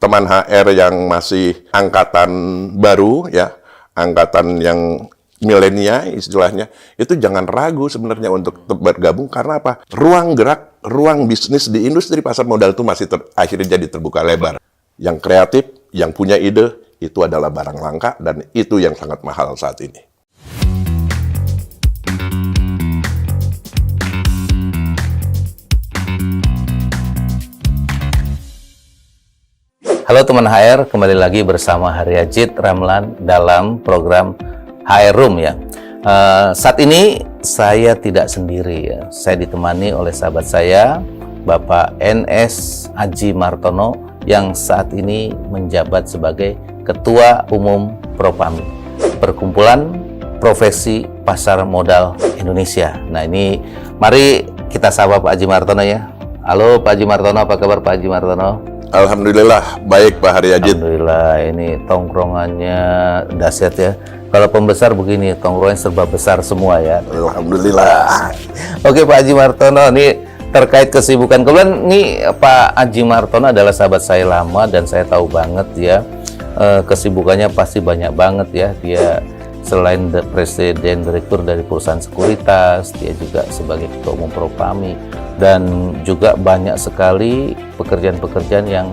teman-teman HR yang masih angkatan baru ya, angkatan yang milenial istilahnya, itu jangan ragu sebenarnya untuk bergabung. Karena apa? Ruang gerak, ruang bisnis di industri pasar modal itu masih akhirnya jadi terbuka lebar. Yang kreatif, yang punya ide, itu adalah barang langka dan itu yang sangat mahal saat ini. Halo teman HR, kembali lagi bersama Haryajit Ramlan dalam program HR Room ya. Saat ini saya tidak sendiri ya, saya ditemani oleh sahabat saya, Bapak NS Aji Martono yang saat ini menjabat sebagai Ketua Umum Propami, Perkumpulan Profesi Pasar Modal Indonesia. Nah ini, mari kita sapa Pak Aji Martono ya. Halo Pak Aji Martono, apa kabar Pak Aji Martono? Alhamdulillah, baik Pak Haryajit. Alhamdulillah, ini tongkrongannya dahsyat ya. Kalau pembesar begini, tongkrongannya serba besar semua ya. Alhamdulillah. Oke Pak Aji Martono, ini terkait kesibukan. Kebetulan nih Pak Aji Martono adalah sahabat saya lama dan saya tahu banget ya, kesibukannya pasti banyak banget ya. Dia selain presiden direktur dari perusahaan sekuritas, dia juga sebagai Ketua Umum Propami. Dan juga banyak sekali pekerjaan-pekerjaan yang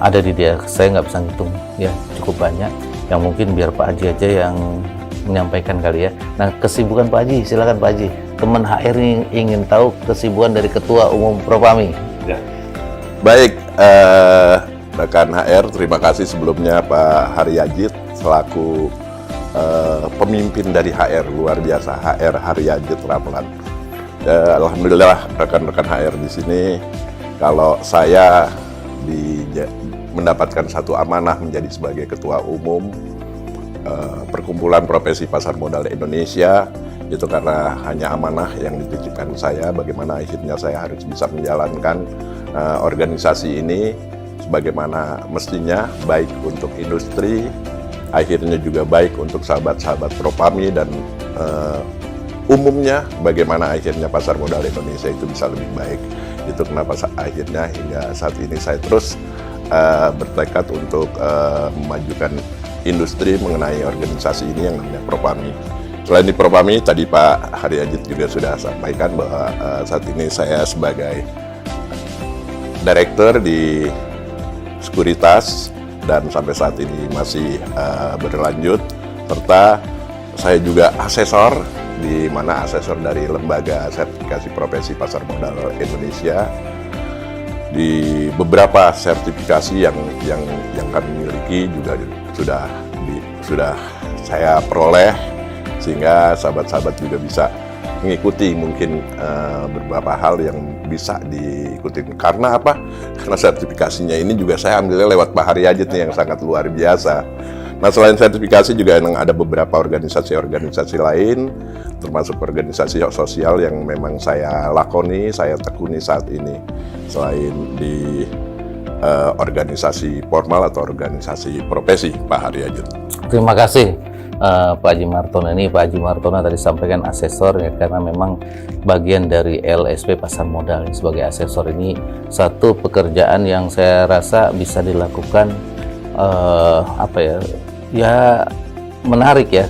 ada di dia. Saya nggak bisa ngitung ya, cukup banyak. Yang mungkin biar Pak Aji aja yang menyampaikan kali ya. Nah, kesibukan Pak Aji, silakan Pak Aji. Teman HR ini ingin tahu kesibukan dari Ketua Umum Propami. Ya. Baik, rekan HR, terima kasih sebelumnya Pak Haryajit selaku pemimpin dari HR, luar biasa HR Haryajit Ramlan. Alhamdulillah rekan-rekan HR di sini, kalau saya mendapatkan satu amanah menjadi sebagai Ketua Umum Perkumpulan Profesi Pasar Modal Indonesia, itu karena hanya amanah yang dititipkan saya, bagaimana akhirnya saya harus bisa menjalankan organisasi ini sebagaimana mestinya, baik untuk industri, akhirnya juga baik untuk sahabat-sahabat Propami dan umumnya, bagaimana akhirnya pasar modal Indonesia itu bisa lebih baik. Itu kenapa akhirnya hingga saat ini saya terus bertekad untuk memajukan industri mengenai organisasi ini yang namanya Propami. Selain di Propami, tadi Pak Haryajit juga sudah sampaikan bahwa saat ini saya sebagai direktur di sekuritas dan sampai saat ini masih berlanjut, serta saya juga asesor, di mana asesor dari Lembaga Sertifikasi Profesi Pasar Modal Indonesia. Di beberapa sertifikasi yang kami miliki juga sudah saya peroleh, sehingga sahabat-sahabat juga bisa mengikuti mungkin beberapa hal yang bisa diikuti. Karena apa? Karena sertifikasinya ini juga saya ambilnya lewat Pak Haryajit nih, yang sangat luar biasa. Nah, selain sertifikasi juga ada beberapa organisasi-organisasi lain, termasuk organisasi sosial yang memang saya lakoni, saya tekuni saat ini. Selain di organisasi formal atau organisasi profesi, Pak Haryajit. Terima kasih Pak Aji Martono. Ini Pak Aji Martono tadi sampaikan asesor ya, karena memang bagian dari LSP Pasar Modal sebagai asesor ini satu pekerjaan yang saya rasa bisa dilakukan ya menarik ya,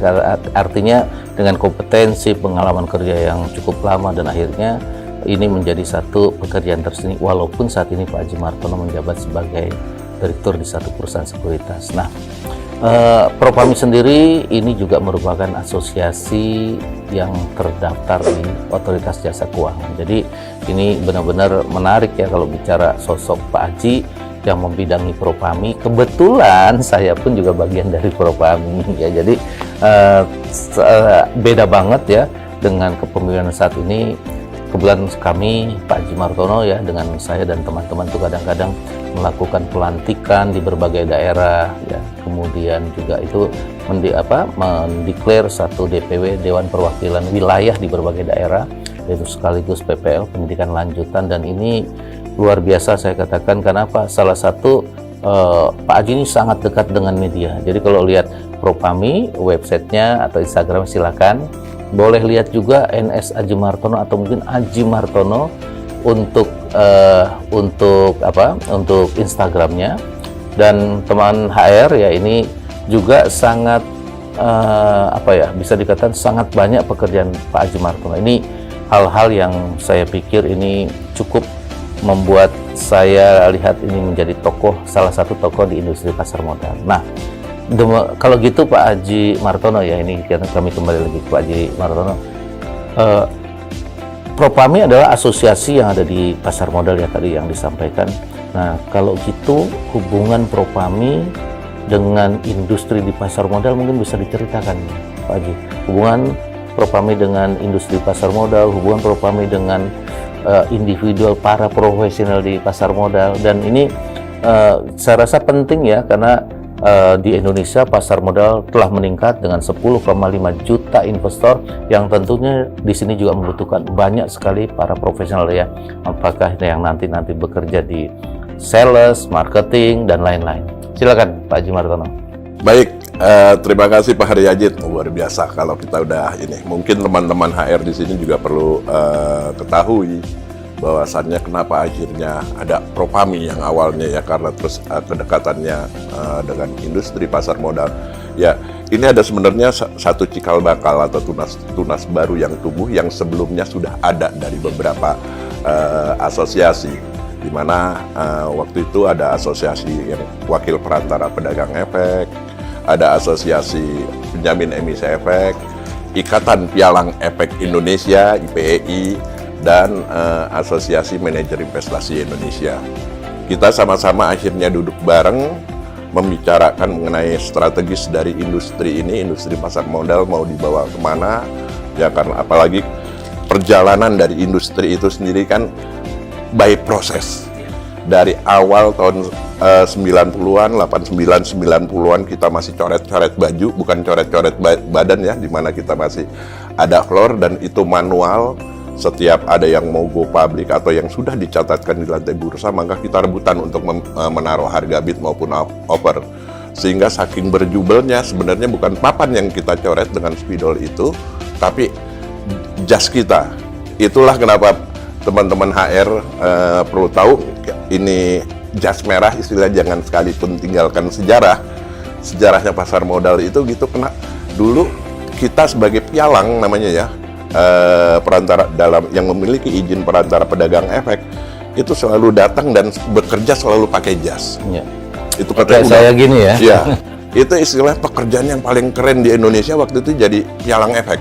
artinya dengan kompetensi pengalaman kerja yang cukup lama dan akhirnya ini menjadi satu pekerjaan tersendiri, walaupun saat ini Pak Aji Martono menjabat sebagai direktur di satu perusahaan sekuritas. Nah, Propami sendiri ini juga merupakan asosiasi yang terdaftar di Otoritas Jasa Keuangan. Jadi ini benar-benar menarik ya kalau bicara sosok Pak Aji yang membidangi Propami. Kebetulan saya pun juga bagian dari Propami ya, jadi beda banget ya dengan kepemimpinan saat ini. Kebetulan kami Pak Aji Martono ya dengan saya dan teman-teman tuh kadang-kadang melakukan pelantikan di berbagai daerah ya, kemudian juga itu mendeklar satu DPW Dewan Perwakilan Wilayah di berbagai daerah, yaitu sekaligus PPL pendidikan lanjutan. Dan ini luar biasa saya katakan, karena apa? Salah satu Pak Aji ini sangat dekat dengan media. Jadi kalau lihat Propami websitenya atau Instagram, silakan boleh lihat juga NS Aji Martono atau mungkin Aji Martono untuk Instagramnya. dan teman HR ya ini juga sangat bisa dikatakan sangat banyak pekerjaan Pak Haji Martono. Ini hal-hal yang saya pikir ini cukup membuat saya lihat ini menjadi salah satu tokoh di industri pasar modal. Nah, kalau gitu Pak Haji Martono ya, ini kami kembali lagi ke Pak Haji Martono. Propami adalah asosiasi yang ada di pasar modal ya tadi yang disampaikan. Nah, kalau gitu hubungan Propami dengan industri di pasar modal mungkin bisa diceritakan Pak Haji. Hubungan Propami dengan industri pasar modal, hubungan Propami dengan individual para profesional di pasar modal, dan ini saya rasa penting ya karena di Indonesia pasar modal telah meningkat dengan 10,5 juta investor yang tentunya di sini juga membutuhkan banyak sekali para profesional ya, apakah yang nanti bekerja di sales, marketing dan lain-lain. Silakan Pak Haji Martono. Baik, terima kasih Pak Haryadit. Luar biasa kalau kita udah ini. Mungkin teman-teman HR di sini juga perlu ketahui bahwasannya kenapa akhirnya ada Propami yang awalnya ya karena terus kedekatannya dengan industri pasar modal. Ya, ini ada sebenarnya satu cikal bakal atau tunas baru yang tumbuh yang sebelumnya sudah ada dari beberapa asosiasi, di mana waktu itu ada asosiasi yang wakil perantara pedagang efek, ada asosiasi penjamin emisi efek, Ikatan Pialang Efek Indonesia (IPEI), dan Asosiasi Manajer Investasi Indonesia. Kita sama-sama akhirnya duduk bareng membicarakan mengenai strategis dari industri ini, industri pasar modal mau dibawa kemana, ya karena apalagi perjalanan dari industri itu sendiri kan by proses. Dari awal tahun 90-an, 89, 90-an kita masih coret-coret baju, bukan coret-coret badan ya, di mana kita masih ada floor dan itu manual. Setiap ada yang mau go public atau yang sudah dicatatkan di lantai bursa, maka kita rebutan untuk menaruh harga bid maupun offer. Sehingga saking berjubelnya sebenarnya bukan papan yang kita coret dengan spidol itu, tapi jas kita. Itulah kenapa teman-teman HR perlu tahu, ini jas merah istilah jangan sekalipun tinggalkan sejarah. Sejarahnya pasar modal itu gitu, kena dulu kita sebagai pialang namanya ya, perantara dalam yang memiliki izin perantara pedagang efek itu selalu datang dan bekerja selalu pakai jas. Ya. Itu kayak saya gini ya. Ya, itu istilah pekerjaan yang paling keren di Indonesia waktu itu jadi pialang efek.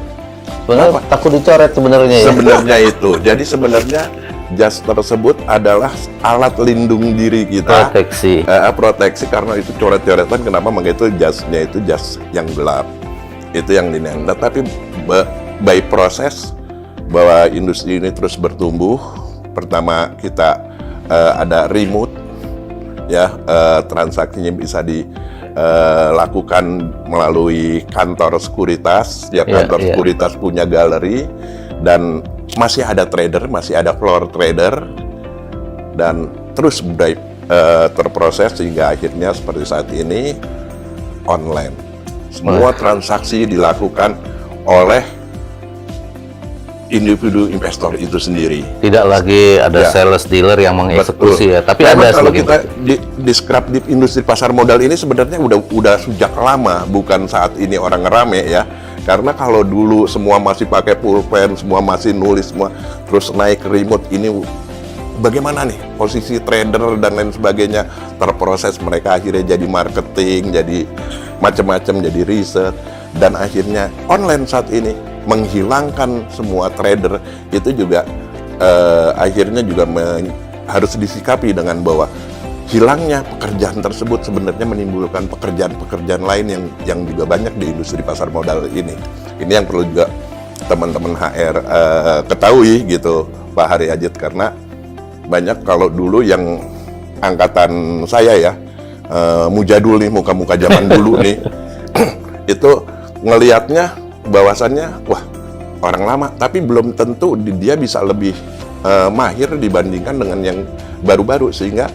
Benar, takut dicoret sebenarnya ya. Sebenarnya itu. Jadi sebenarnya jas tersebut adalah alat lindung diri kita. Proteksi karena itu coret-coretan. Kenapa? Makanya itu jasnya itu jas yang gelap. Itu yang dinenda. Tapi by proses bahwa industri ini terus bertumbuh. Pertama kita ada remote ya, transaksinya bisa dilakukan melalui kantor sekuritas ya, kantor sekuritas punya galeri, dan masih ada trader, masih ada floor trader, dan terus terproses sehingga akhirnya seperti saat ini online. Semua transaksi dilakukan oleh individu investor itu sendiri. Tidak lagi ada sales dealer yang mengeksekusi. Betul. Ya, tapi ada kalau kita describe di industri pasar modal ini sebenarnya udah sejak lama, bukan saat ini orang rame ya. Karena kalau dulu semua masih pakai pulpen, semua masih nulis, semua terus naik remote, ini bagaimana nih posisi trader dan lain sebagainya terproses, mereka akhirnya jadi marketing, jadi macam-macam, jadi riset, dan akhirnya online saat ini menghilangkan semua trader itu juga akhirnya juga harus disikapi dengan bahwa hilangnya pekerjaan tersebut sebenarnya menimbulkan pekerjaan-pekerjaan lain yang juga banyak di industri pasar modal ini. Ini yang perlu juga teman-teman HR ketahui gitu Pak Haryadit, karena banyak kalau dulu yang angkatan saya ya, mujadul nih, muka-muka zaman dulu nih itu ngelihatnya bahwasannya wah orang lama, tapi belum tentu dia bisa lebih mahir dibandingkan dengan yang baru-baru, sehingga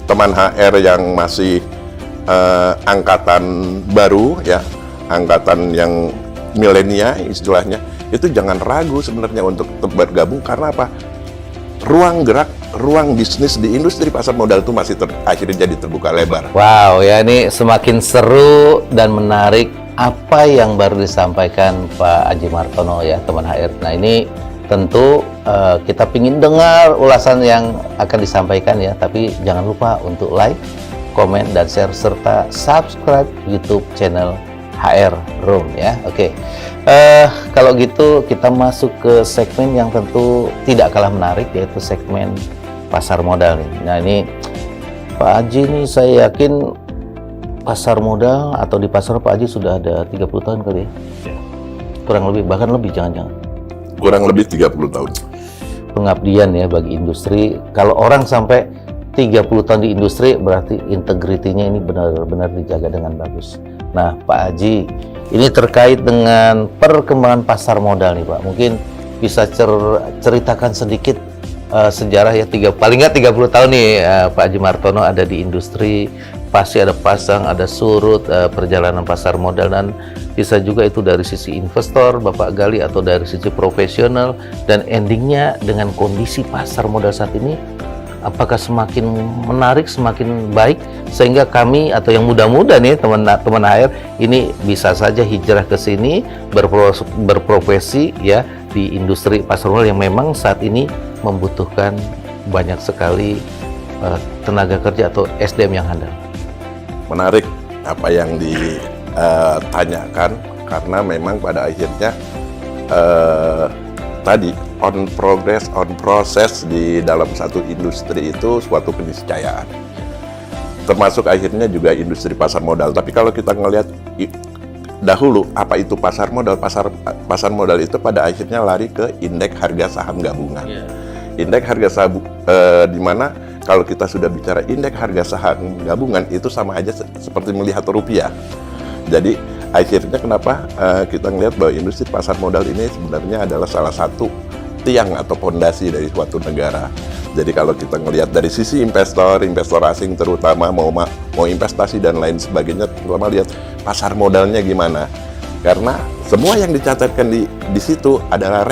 teman HR yang masih angkatan baru ya, angkatan yang milenial istilahnya, itu jangan ragu sebenarnya untuk bergabung. Karena apa? ruang gerak, ruang bisnis di industri pasar modal itu masih akhirnya jadi terbuka lebar. Wow, ya ini semakin seru dan menarik apa yang baru disampaikan Pak Aji Martono ya, teman HR. Nah ini tentu kita ingin dengar ulasan yang akan disampaikan ya, tapi jangan lupa untuk like, komen, dan share, serta subscribe YouTube channel HR Room ya. Oke, kalau gitu kita masuk ke segmen yang tentu tidak kalah menarik, yaitu segmen pasar modal nih. Nah ini Pak Aji nih, saya yakin pasar modal atau di pasar Pak Aji sudah ada 30 tahun kali ya? Kurang lebih, bahkan lebih, jangan-jangan Kurang lebih 30 tahun. Pengabdian ya bagi industri. Kalau orang sampai 30 tahun di industri, berarti integritinya ini benar-benar dijaga dengan bagus. Nah Pak Aji, ini terkait dengan perkembangan pasar modal nih Pak, mungkin bisa ceritakan sedikit sejarah ya, paling nggak 30 tahun nih Pak Aji Martono ada di industri, pasti ada pasang, ada surut, perjalanan pasar modal, dan bisa juga itu dari sisi investor Bapak gali atau dari sisi profesional, dan endingnya dengan kondisi pasar modal saat ini apakah semakin menarik, semakin baik, sehingga kami atau yang muda-muda nih teman-teman HR ini bisa saja hijrah ke sini berprofesi ya di industri pasar modal yang memang saat ini membutuhkan banyak sekali tenaga kerja atau SDM yang handal. Menarik apa yang ditanyakan, karena memang pada akhirnya tadi on progress, on proses di dalam satu industri itu suatu keniscayaan. Termasuk akhirnya juga industri pasar modal. Tapi kalau kita ngelihat dahulu apa itu pasar modal? Pasar modal itu pada akhirnya lari ke indeks harga saham gabungan. Indeks harga saham di mana kalau kita sudah bicara indeks harga saham gabungan itu sama aja seperti melihat rupiah. Jadi akhirnya kenapa kita melihat bahwa industri pasar modal ini sebenarnya adalah salah satu tiang atau fondasi dari suatu negara. Jadi kalau kita melihat dari sisi investor asing terutama mau investasi dan lain sebagainya, terutama lihat pasar modalnya gimana. Karena semua yang dicatatkan di situ adalah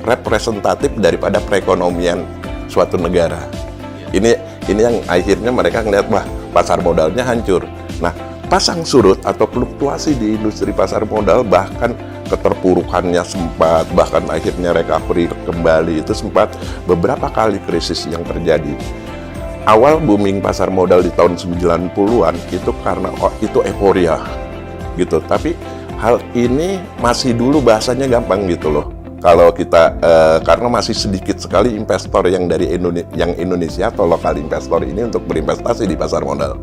representatif daripada perekonomian suatu negara. Ini yang akhirnya mereka ngelihat, wah pasar modalnya hancur. Nah, pasang surut atau fluktuasi di industri pasar modal, bahkan keterpurukannya sempat, bahkan akhirnya recovery kembali itu sempat beberapa kali krisis yang terjadi. Awal booming pasar modal di tahun 90-an itu karena itu euforia gitu. Tapi hal ini masih dulu bahasanya gampang gitu loh. Kalau kita karena masih sedikit sekali investor yang dari Indonesia atau lokal investor ini untuk berinvestasi di pasar modal.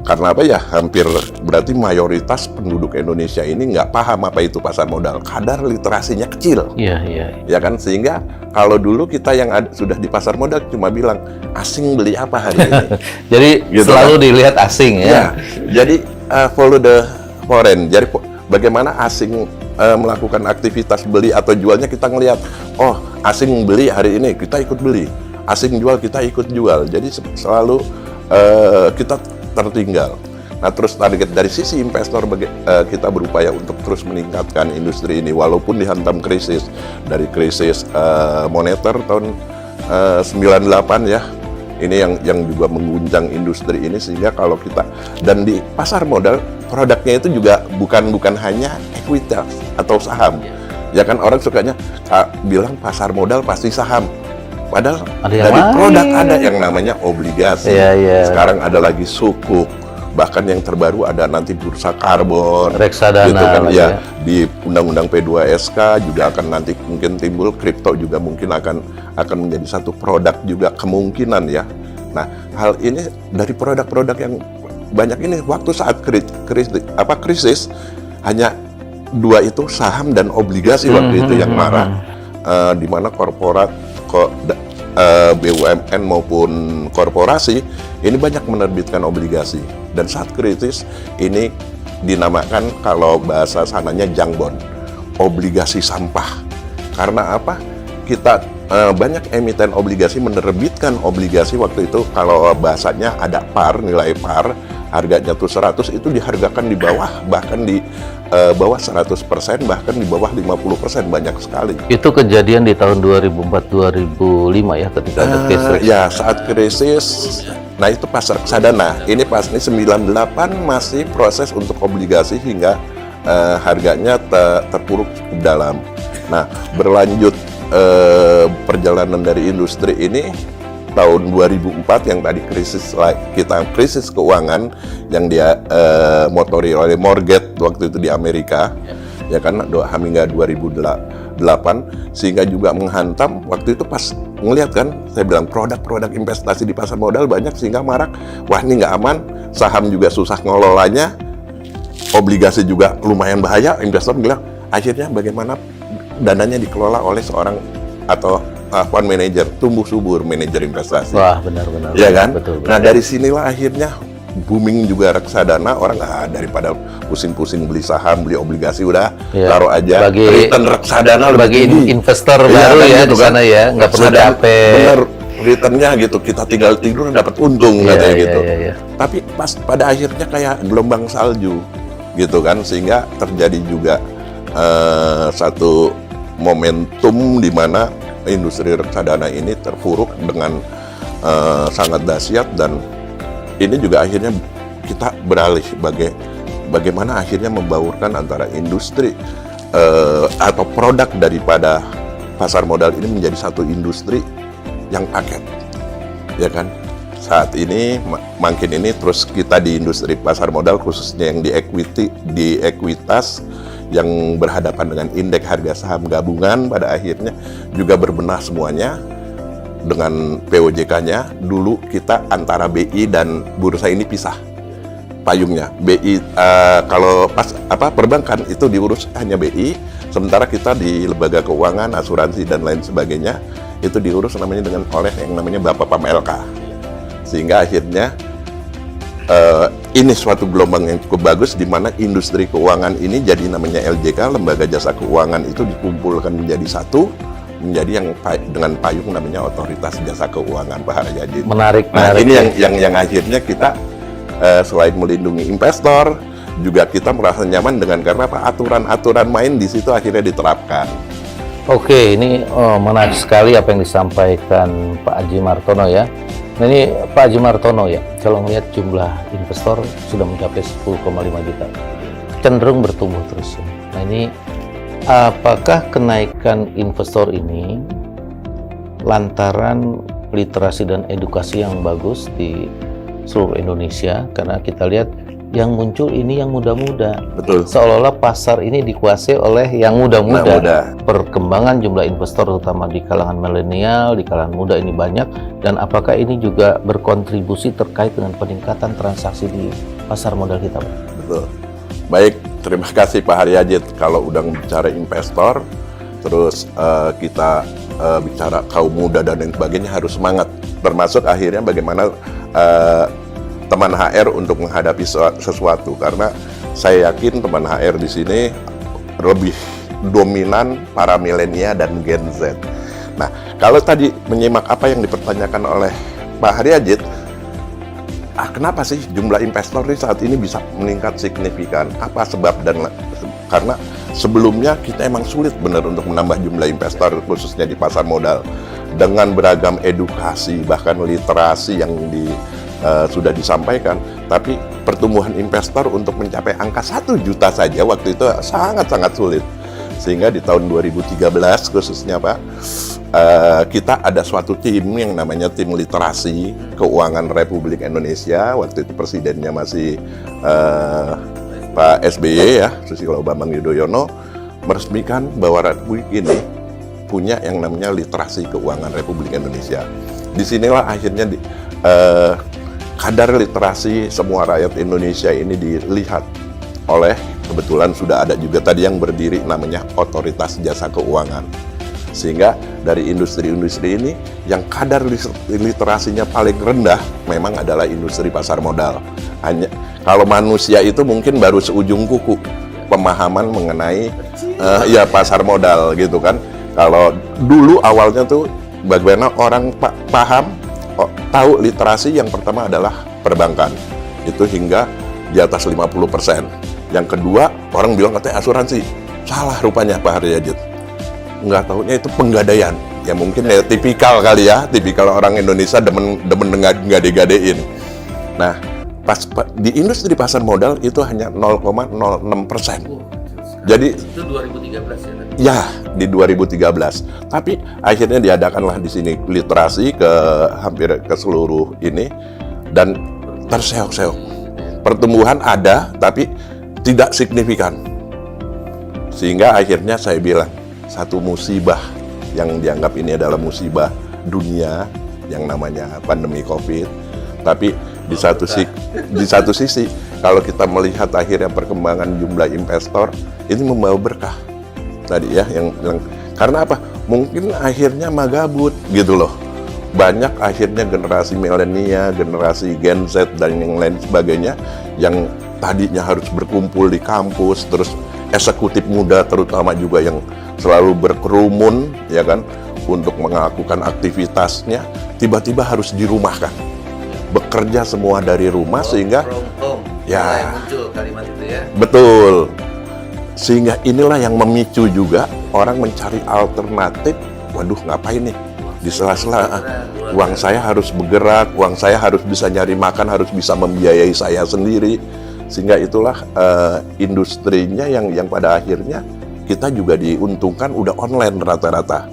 Karena apa ya, hampir berarti mayoritas penduduk Indonesia ini nggak paham apa itu pasar modal. Kadar literasinya kecil. Iya. Ya kan, sehingga kalau dulu kita yang sudah di pasar modal cuma bilang asing beli apa hari ini. Jadi gitu selalu kan? Dilihat asing ya. Jadi follow the foreign. Jadi bagaimana asing melakukan aktivitas beli atau jualnya, kita ngelihat, oh asing beli hari ini kita ikut beli, asing jual kita ikut jual. Jadi selalu kita tertinggal. Nah, terus target dari sisi investor kita berupaya untuk terus meningkatkan industri ini walaupun dihantam krisis, dari krisis moneter tahun 98 ya. Ini yang juga mengguncang industri ini, sehingga kalau kita dan di pasar modal produknya itu juga bukan hanya ekuitas atau saham. Ya kan, orang sukanya bilang pasar modal pasti saham. Padahal dari produk ada yang namanya obligasi. Sekarang ada lagi sukuk, bahkan yang terbaru ada nanti bursa karbon, reksadana gitu kan ya. Di undang-undang P2SK juga akan nanti mungkin timbul, kripto juga mungkin akan menjadi satu produk juga kemungkinan ya. Nah, hal ini dari produk-produk yang banyak ini waktu saat krisis hanya dua itu, saham dan obligasi waktu itu yang marah, di mana korporat BUMN maupun korporasi ini banyak menerbitkan obligasi, dan saat kritis ini dinamakan kalau bahasa sananya junk bond, obligasi sampah. Karena apa? Kita banyak emiten obligasi menerbitkan obligasi waktu itu, kalau bahasanya ada par, nilai par harganya tuh 100 itu dihargakan di bawah, bahkan di bawah 100%, bahkan di bawah 50%, banyak sekali. Itu kejadian di tahun 2004-2005 ya, ketika ada krisis. Ya, saat krisis, nah itu pas reksadana. Ini pas ini 98 masih proses untuk obligasi hingga harganya terpuruk cukup dalam. Nah, berlanjut perjalanan dari industri ini tahun 2004 yang tadi krisis keuangan yang dia motori oleh mortgage waktu itu di Amerika, ya kan, hingga 2008, sehingga juga menghantam waktu itu pas ngelihat kan, saya bilang produk-produk investasi di pasar modal banyak sehingga marak, wah ini nggak aman, saham juga susah ngelolanya, obligasi juga lumayan bahaya, investor bilang akhirnya bagaimana dananya dikelola oleh seorang atau fund manager, tumbuh subur manajer investasi. Wah, benar-benar. Ya kan? Betul. Nah, dari sinilah akhirnya booming juga reksadana. Orang daripada pusing-pusing beli saham, beli obligasi, udah taruh aja. Return reksadana bagi investor baru kan, ya gitu di sana kan? ya, nggak perlu capek. Bener, returnnya gitu, kita tinggal tidur dapat untung katanya gitu. Iya. Tapi pas pada akhirnya kayak gelombang salju gitu kan, sehingga terjadi juga satu momentum di mana industri reksadana ini terpuruk dengan sangat dahsyat, dan ini juga akhirnya kita beralih bagaimana akhirnya membaurkan antara industri atau produk daripada pasar modal ini menjadi satu industri yang paket, ya kan? Saat ini makin ini terus kita di industri pasar modal khususnya yang di equity, di ekuitas yang berhadapan dengan indeks harga saham gabungan, pada akhirnya juga berbenah semuanya dengan POJK-nya. Dulu kita antara BI dan bursa ini pisah payungnya. BI kalau pas perbankan itu diurus hanya BI, sementara kita di lembaga keuangan, asuransi dan lain sebagainya itu diurus namanya oleh yang namanya Bapak Pam LK. Sehingga akhirnya ini suatu gelombang yang cukup bagus di mana industri keuangan ini jadi namanya LJK, Lembaga Jasa Keuangan, itu dikumpulkan menjadi satu, menjadi yang dengan payung namanya Otoritas Jasa Keuangan, Pak Haryadin. Menarik. Ini yang akhirnya kita selain melindungi investor, juga kita merasa nyaman dengan karena aturan-aturan main di situ akhirnya diterapkan. Oke, ini menarik sekali apa yang disampaikan Pak Aji Martono ya. Nah ini Pak Aji Martono ya, kalau melihat jumlah investor sudah mencapai 10,5 juta, cenderung bertumbuh terus. Nah ini apakah kenaikan investor ini lantaran literasi dan edukasi yang bagus di seluruh Indonesia? Karena kita lihat yang muncul ini yang muda-muda. Betul. Seolah-olah pasar ini dikuasai oleh yang muda-muda. Perkembangan jumlah investor terutama di kalangan milenial, di kalangan muda ini banyak, dan apakah ini juga berkontribusi terkait dengan peningkatan transaksi di pasar modal kita, Pak? Betul. Baik, terima kasih Pak Haryadin. Kalau udah bicara investor, terus kita bicara kaum muda dan lain sebagainya harus semangat. Termasuk akhirnya bagaimana teman HR untuk menghadapi sesuatu, karena saya yakin teman HR di sini lebih dominan para milenial dan Gen Z. Nah, kalau tadi menyimak apa yang dipertanyakan oleh Pak Haryadin, kenapa sih jumlah investor ini saat ini bisa meningkat signifikan? Apa sebab? Dan karena sebelumnya kita emang sulit benar untuk menambah jumlah investor khususnya di pasar modal dengan beragam edukasi bahkan literasi yang sudah disampaikan, tapi pertumbuhan investor untuk mencapai angka 1 juta saja waktu itu sangat-sangat sulit. Sehingga di tahun 2013 khususnya Pak, kita ada suatu tim yang namanya tim literasi keuangan Republik Indonesia. Waktu itu presidennya masih Pak SBY ya, Susilo Bambang Yudhoyono, meresmikan bahwa Republik ini punya yang namanya literasi keuangan Republik Indonesia. Disinilah akhirnya kadar literasi semua rakyat Indonesia ini dilihat oleh, kebetulan sudah ada juga tadi yang berdiri namanya Otoritas Jasa Keuangan. Sehingga dari industri-industri ini yang kadar literasinya paling rendah memang adalah industri pasar modal. Hanya kalau manusia itu mungkin baru seujung kuku pemahaman mengenai ya pasar modal gitu kan. Kalau dulu awalnya tuh bagaimana orang paham tahu literasi, yang pertama adalah perbankan. itu hingga di atas 50%. Yang kedua, orang bilang katanya asuransi. Salah rupanya Pak Haryadit. Nggak taunya itu penggadaian. Ya mungkin ya tipikal kali ya, tipikal orang Indonesia demen ngade-gadein. Nah, di industri pasar modal itu hanya 0,06%. Jadi itu 2013 ya? Ya, di 2013. Tapi akhirnya diadakanlah di sini literasi ke hampir ke seluruh ini dan terseok-seok. Pertumbuhan ada, tapi tidak signifikan. Sehingga akhirnya saya bilang, satu musibah yang dianggap ini adalah musibah dunia yang namanya pandemi COVID. Tapi di satu sisi, kalau kita melihat akhirnya perkembangan jumlah investor, ini membawa berkah. Tadi ya, yang karena apa? Mungkin akhirnya magabut gitu loh. Banyak akhirnya generasi milenial, generasi Gen Z dan yang lain sebagainya yang tadinya harus berkumpul di kampus, terus eksekutif muda terutama juga yang selalu berkerumun ya kan untuk melakukan aktivitasnya, tiba-tiba harus dirumahkan. Bekerja semua dari rumah sehingga ya muncul kalimat itu ya. Betul. Sehingga inilah yang memicu juga orang mencari alternatif. Waduh, ngapain nih? Di sela-sela uang saya harus bergerak, uang saya harus bisa nyari makan, harus bisa membiayai saya sendiri. Sehingga itulah industrinya yang pada akhirnya kita juga diuntungkan udah online rata-rata.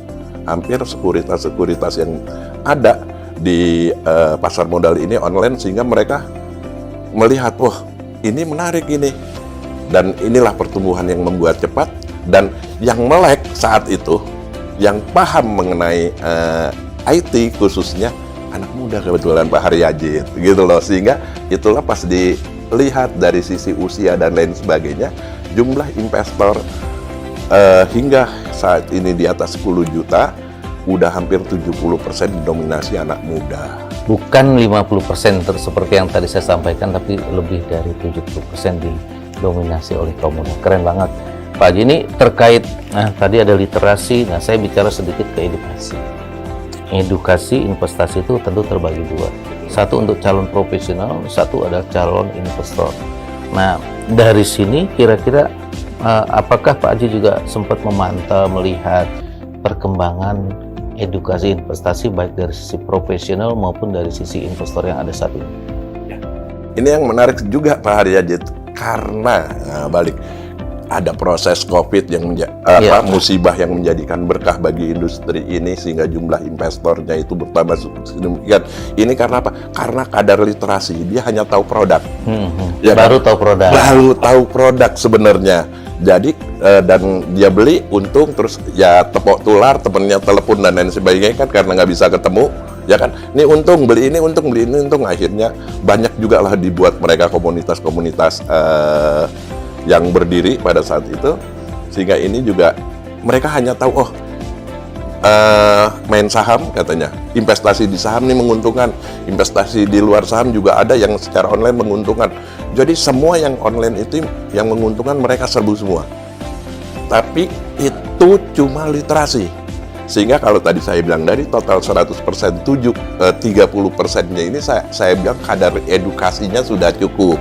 Hampir sekuritas-sekuritas yang ada di pasar modal ini online, sehingga mereka melihat, wah ini menarik ini. Dan inilah pertumbuhan yang membuat cepat, dan yang melek saat itu, yang paham mengenai IT khususnya anak muda kebetulan Pak Haryadit gitu loh. Sehingga itulah pas dilihat dari sisi usia dan lain sebagainya, jumlah investor hingga saat ini di atas 10 juta, udah hampir 70% didominasi anak muda. Bukan 50% seperti yang tadi saya sampaikan, tapi lebih dari 70% didominasi oleh kaum muda. Keren banget Pak Haji. Ini terkait, tadi ada literasi, saya bicara sedikit ke edukasi. Edukasi investasi itu tentu terbagi dua. Satu untuk calon profesional, satu adalah calon investor. Nah, dari sini kira-kira apakah Pak Haji juga sempat memantau, melihat perkembangan edukasi investasi baik dari sisi profesional maupun dari sisi investor yang ada saat ini? Ini yang menarik juga Pak Haryadit, karena balik ada proses COVID yang musibah yang menjadikan berkah bagi industri ini, sehingga jumlah investornya itu bertambah sedemikian. Ini karena apa? Karena kadar literasi, dia hanya tahu produk. Ya, baru tahu produk. Baru tahu produk sebenarnya. Jadi dan dia beli untung, terus ya tepok tular, temennya telepon dan lain sebagainya kan, karena nggak bisa ketemu. Ya kan, ini untung, beli ini untung, beli ini untung. Akhirnya banyak juga lah dibuat mereka komunitas-komunitas yang berdiri pada saat itu, sehingga ini juga mereka hanya tahu, main saham katanya, investasi di saham ini menguntungkan, investasi di luar saham juga ada yang secara online menguntungkan. Jadi semua yang online itu yang menguntungkan mereka serbu semua. Tapi itu cuma literasi. Sehingga kalau tadi saya bilang dari total 100%, 30%-nya ini saya bilang kadar edukasinya sudah cukup.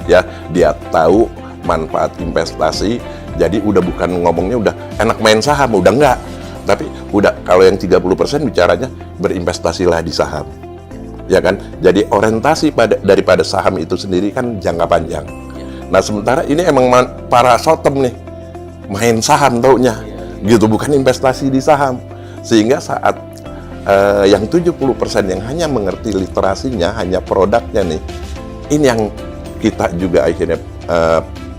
Ya, dia tahu manfaat investasi. Jadi udah bukan ngomongnya udah enak main saham, udah enggak. Tapi udah kalau yang 30% bicaranya berinvestasilah di saham. Ya kan? Jadi orientasi daripada saham itu sendiri kan jangka panjang. Nah, sementara ini emang para short-term nih, main saham taunya. Gitu, bukan investasi di saham. Sehingga saat yang 70% yang hanya mengerti literasinya, hanya produknya nih, ini yang kita juga akhirnya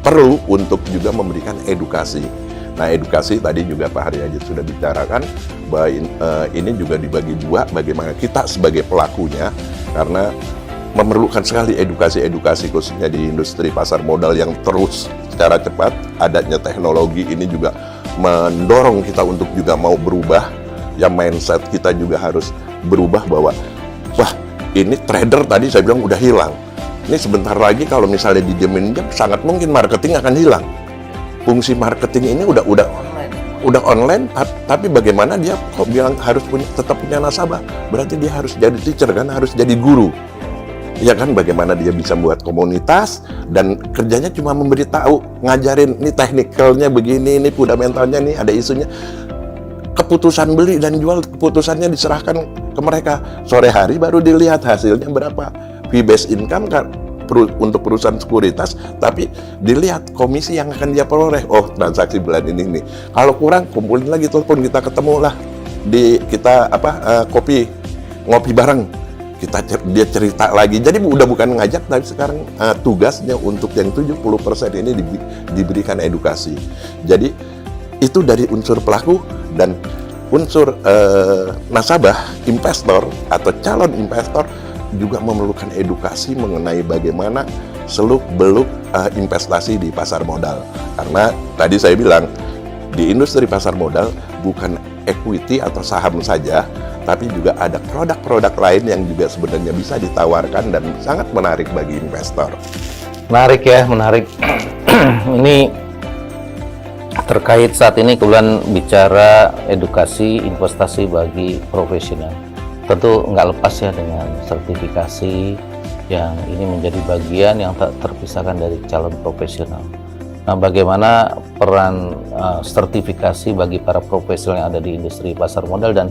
perlu untuk juga memberikan edukasi. Nah, edukasi tadi juga Pak Haryadit sudah bicarakan bahwa ini juga dibagi dua, bagaimana kita sebagai pelakunya, karena memerlukan sekali edukasi-edukasi khususnya di industri pasar modal yang terus secara cepat. Adanya teknologi ini juga mendorong kita untuk juga mau berubah, ya mindset kita juga harus berubah bahwa wah, ini trader tadi saya bilang udah hilang. Ini sebentar lagi kalau misalnya dijamin sangat mungkin marketing akan hilang. Fungsi marketing ini udah online, tapi bagaimana dia kok bilang harus tetap punya nasabah? Berarti dia harus jadi teacher kan, harus jadi guru. ya kan, bagaimana dia bisa buat komunitas dan kerjanya cuma memberitahu, ngajarin ini teknikalnya begini, ini fundamentalnya nih, ada isunya. Keputusan beli dan jual, keputusannya diserahkan ke mereka. Sore hari baru dilihat hasilnya berapa. Fee based income kan untuk perusahaan sekuritas, tapi dilihat komisi yang akan dia peroleh. Oh, transaksi bulan ini nih. Kalau kurang, kumpulin lagi, telepon, kita ketemu lah di kopi, ngopi bareng. Dia cerita lagi. Jadi udah bukan ngajak, tapi sekarang tugasnya untuk yang 70% ini diberikan edukasi. Jadi itu dari unsur pelaku dan unsur nasabah, investor atau calon investor juga memerlukan edukasi mengenai bagaimana seluk-beluk investasi di pasar modal. Karena tadi saya bilang, di industri pasar modal bukan equity atau saham saja, tapi juga ada produk-produk lain yang juga sebenarnya bisa ditawarkan dan sangat menarik bagi investor. Menarik ya, menarik. Ini terkait saat ini kebetulan bicara edukasi investasi bagi profesional. Tentu nggak lepas ya dengan sertifikasi yang ini menjadi bagian yang tak terpisahkan dari calon profesional. Nah, bagaimana peran sertifikasi bagi para profesional yang ada di industri pasar modal, dan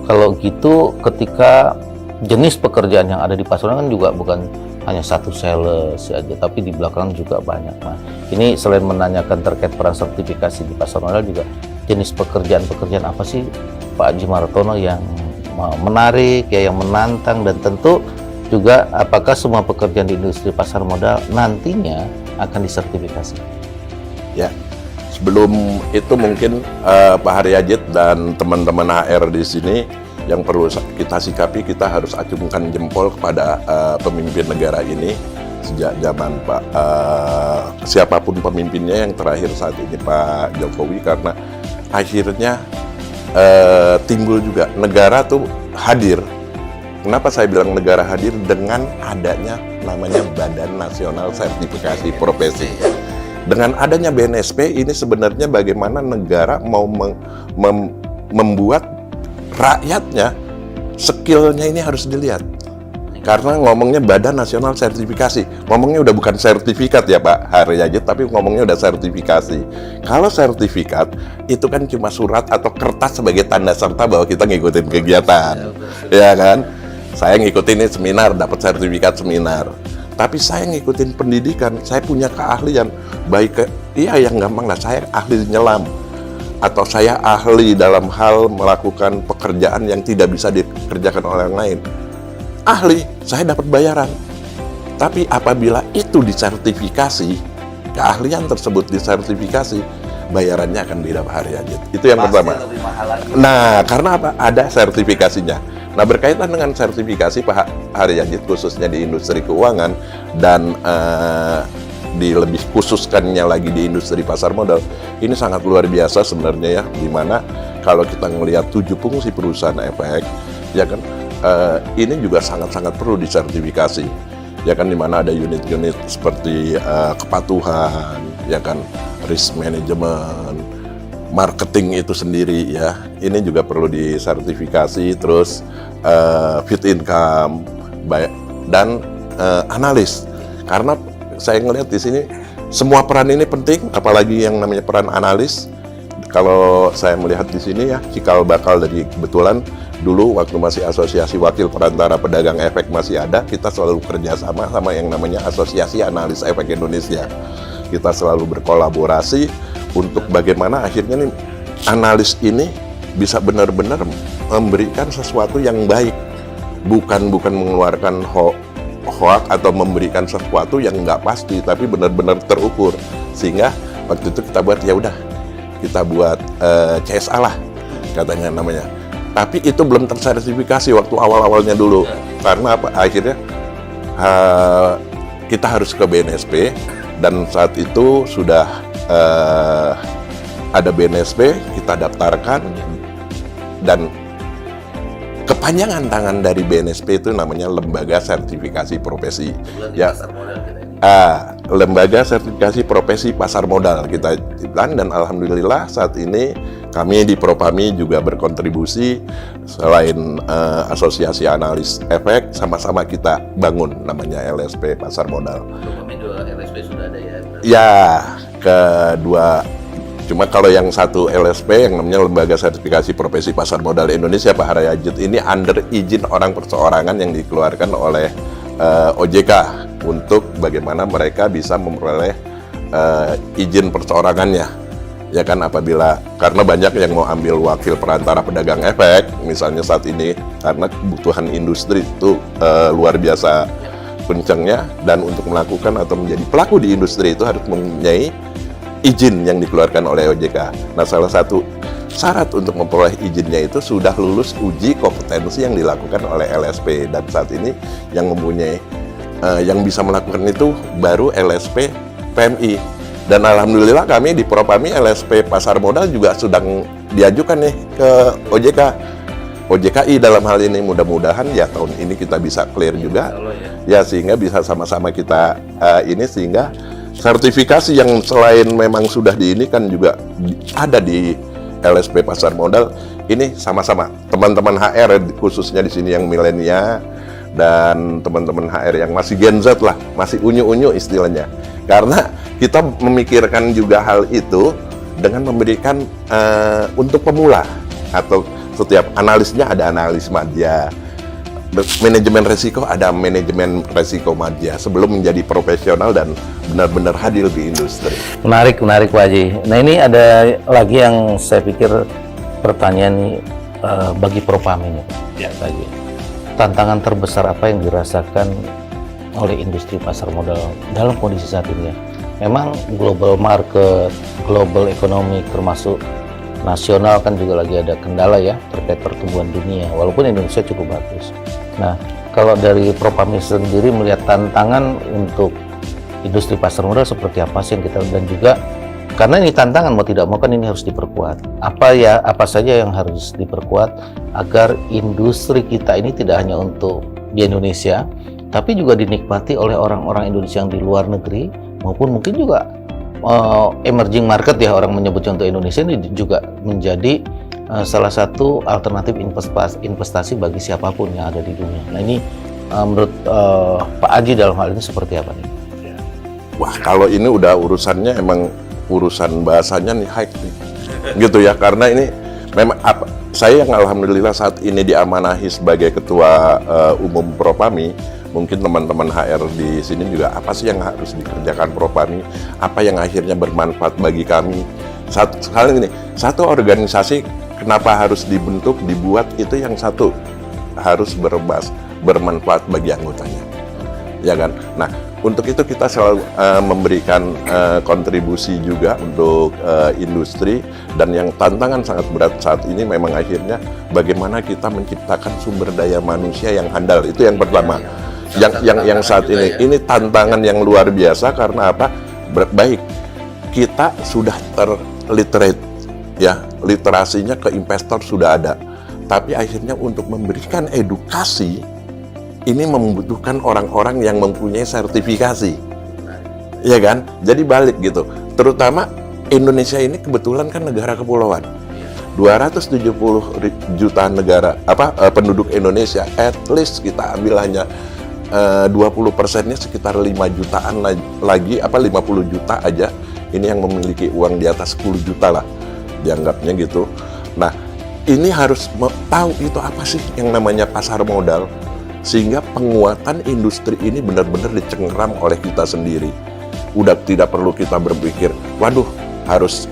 kalau gitu ketika jenis pekerjaan yang ada di pasar modal kan juga bukan hanya satu sales saja, tapi di belakang juga banyak. Nah, ini selain menanyakan terkait peran sertifikasi di pasar modal, juga jenis pekerjaan-pekerjaan apa sih Pak Haji Martono yang menarik ya, yang menantang, dan tentu juga apakah semua pekerjaan di industri pasar modal nantinya akan disertifikasi? Ya, sebelum itu mungkin Pak Haryajid dan teman-teman HR di sini yang perlu kita sikapi, kita harus acungkan jempol kepada pemimpin negara ini sejak zaman siapapun pemimpinnya, yang terakhir saat ini Pak Jokowi, karena akhirnya timbul juga negara tuh hadir. Kenapa saya bilang negara hadir? Dengan adanya namanya Badan Nasional Sertifikasi Profesi. Dengan adanya BNSP ini sebenarnya bagaimana negara mau membuat rakyatnya skillnya ini harus dilihat. Karena ngomongnya Badan Nasional Sertifikasi, ngomongnya udah bukan sertifikat ya Pak Haryajid, tapi ngomongnya udah sertifikasi. Kalau sertifikat itu kan cuma surat atau kertas sebagai tanda serta bahwa kita ngikutin kegiatan, ya kan? Saya ngikutin ini seminar, dapat sertifikat seminar. Tapi saya ngikutin pendidikan, saya punya keahlian. Yang gampang lah, saya ahli nyelam, atau saya ahli dalam hal melakukan pekerjaan yang tidak bisa dikerjakan oleh orang lain. Ahli, saya dapat bayaran. Tapi apabila itu disertifikasi, keahlian tersebut disertifikasi, bayarannya akan beda Pak Haryajid. Itu yang pertama. Nah, karena apa? Ada sertifikasinya. Nah, berkaitan dengan sertifikasi Pak Haryajid, khususnya di industri keuangan dan di lebih khususkannya lagi di industri pasar modal, ini sangat luar biasa sebenarnya ya, dimana kalau kita ngelihat 7 fungsi perusahaan efek, ya kan, ini juga sangat-sangat perlu disertifikasi, ya kan, dimana ada unit-unit seperti kepatuhan, ya kan, risk management, marketing itu sendiri ya, ini juga perlu disertifikasi, terus fit income dan analis. Karena saya ngelihat di sini semua peran ini penting, apalagi yang namanya peran analis. Kalau saya melihat di sini ya, cikal bakal dari kebetulan dulu waktu masih Asosiasi Wakil Perantara Pedagang Efek masih ada, kita selalu kerjasama sama yang namanya Asosiasi Analis Efek Indonesia. Kita selalu berkolaborasi untuk bagaimana akhirnya nih analis ini bisa benar-benar memberikan sesuatu yang baik, bukan mengeluarkan hoax atau memberikan sesuatu yang nggak pasti, tapi benar-benar terukur. Sehingga waktu itu kita buat, ya udah kita buat CSA lah katanya namanya. Tapi itu belum tersertifikasi waktu awal-awalnya dulu. Karena apa? Akhirnya kita harus ke BNSP, dan saat itu sudah ada BNSP, kita daftarkan, dan kepanjangan tangan dari BNSP itu namanya Lembaga Sertifikasi Profesi. Ya, Lembaga Sertifikasi Profesi Pasar Modal kita bilang, dan alhamdulillah saat ini kami di Propami juga berkontribusi selain asosiasi analis efek, sama-sama kita bangun namanya LSP Pasar Modal. Propami juga LSP sudah ada ya? Ya, kedua. Cuma kalau yang satu LSP yang namanya Lembaga Sertifikasi Profesi Pasar Modal Indonesia Pak Harayajud ini under izin orang perseorangan yang dikeluarkan oleh OJK untuk bagaimana mereka bisa memperoleh izin perseorangannya. Ya kan, apabila karena banyak yang mau ambil wakil perantara pedagang efek misalnya saat ini karena kebutuhan industri itu luar biasa kencangnya, dan untuk melakukan atau menjadi pelaku di industri itu harus mempunyai izin yang dikeluarkan oleh OJK. Nah, salah satu syarat untuk memperoleh izinnya itu sudah lulus uji kompetensi yang dilakukan oleh LSP, dan saat ini yang mempunyai yang bisa melakukan itu baru LSP PMI. Dan alhamdulillah kami di Propami LSP Pasar Modal juga sedang diajukan nih ke OJK. OJKI dalam hal ini, mudah-mudahan ya tahun ini kita bisa clear juga ya, sehingga bisa sama-sama kita ini, sehingga sertifikasi yang selain memang sudah di ini kan juga ada di LSP Pasar Modal ini, sama-sama teman-teman HR khususnya di sini yang milenial dan teman-teman HR yang masih Gen Z lah, masih unyu-unyu istilahnya, karena kita memikirkan juga hal itu dengan memberikan untuk pemula atau setiap analisnya ada analis madya, manajemen resiko ada manajemen resiko madya sebelum menjadi profesional dan benar-benar hadir di industri. Menarik Pak Haji. Nah, ini ada lagi yang saya pikir pertanyaan nih bagi Propami nih, Pak Haji. Tantangan terbesar apa yang dirasakan oleh industri pasar modal dalam kondisi saat ini ya? Memang global market, global ekonomi termasuk nasional kan juga lagi ada kendala ya terkait pertumbuhan dunia, walaupun Indonesia cukup bagus. Nah, kalau dari Propami sendiri melihat tantangan untuk industri pasar modal seperti apa sih yang kita, dan juga karena ini tantangan mau tidak mau kan ini harus diperkuat. Apa saja yang harus diperkuat agar industri kita ini tidak hanya untuk di Indonesia, tapi juga dinikmati oleh orang-orang Indonesia yang di luar negeri maupun mungkin juga emerging market ya orang menyebutnya untuk Indonesia, ini juga menjadi salah satu alternatif investasi bagi siapapun yang ada di dunia. Nah, ini menurut Pak Haji dalam hal ini seperti apa nih? Wah, kalau ini udah urusannya emang urusan bahasanya nih high nih, gitu ya, karena ini memang saya yang alhamdulillah saat ini diamanahi sebagai ketua umum Propami. Mungkin teman-teman HR di sini juga apa sih yang harus dikerjakan Propami, apa yang akhirnya bermanfaat bagi kami. Satu organisasi kenapa harus dibentuk, dibuat, itu yang satu harus bermanfaat bagi anggotanya, ya kan. Nah, untuk itu kita selalu memberikan kontribusi juga untuk industri, dan yang tantangan sangat berat saat ini memang akhirnya bagaimana kita menciptakan sumber daya manusia yang handal, itu yang pertama. Yang saat ini tantangan yang luar biasa, karena apa? Baik kita sudah terliterate ya, literasinya ke investor sudah ada, tapi akhirnya untuk memberikan edukasi ini membutuhkan orang-orang yang mempunyai sertifikasi, ya kan? Jadi balik gitu, terutama Indonesia ini kebetulan kan negara kepulauan, 270 juta penduduk Indonesia, at least kita ambil hanya 20%-nya sekitar 5 jutaan lagi, 50 juta aja ini yang memiliki uang di atas 10 juta lah dianggapnya gitu. Nah, ini harus tahu itu apa sih yang namanya pasar modal, sehingga penguatan industri ini benar-benar dicengkeram oleh kita sendiri. Udah tidak perlu kita berpikir, waduh harus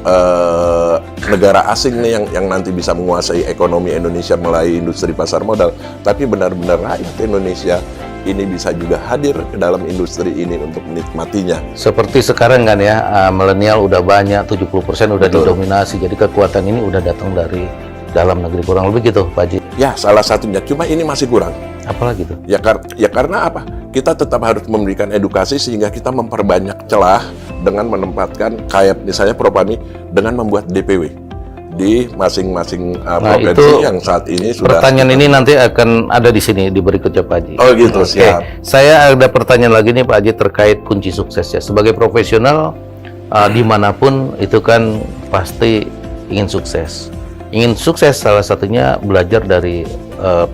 negara asing nih yang nanti bisa menguasai ekonomi Indonesia melalui industri pasar modal, tapi benar-benar rakyat Indonesia ini bisa juga hadir ke dalam industri ini untuk menikmatinya. Seperti sekarang kan ya, milenial udah banyak, 70% udah didominasi, jadi kekuatan ini udah datang dari dalam negeri, kurang lebih gitu Pak Haji? Ya, salah satunya, cuma ini masih kurang. Apalagi tuh? Ya karena apa? Kita tetap harus memberikan edukasi sehingga kita memperbanyak celah dengan menempatkan, kayak misalnya Propami, dengan membuat DPW di masing-masing provinsi yang saat ini sudah. Pertanyaan ini nanti akan ada di sini di berikutnya Pak Haji. Oh gitu, siap. Saya ada pertanyaan lagi nih Pak Haji terkait kunci suksesnya. Sebagai profesional dimanapun itu kan pasti ingin sukses. Ingin sukses salah satunya belajar dari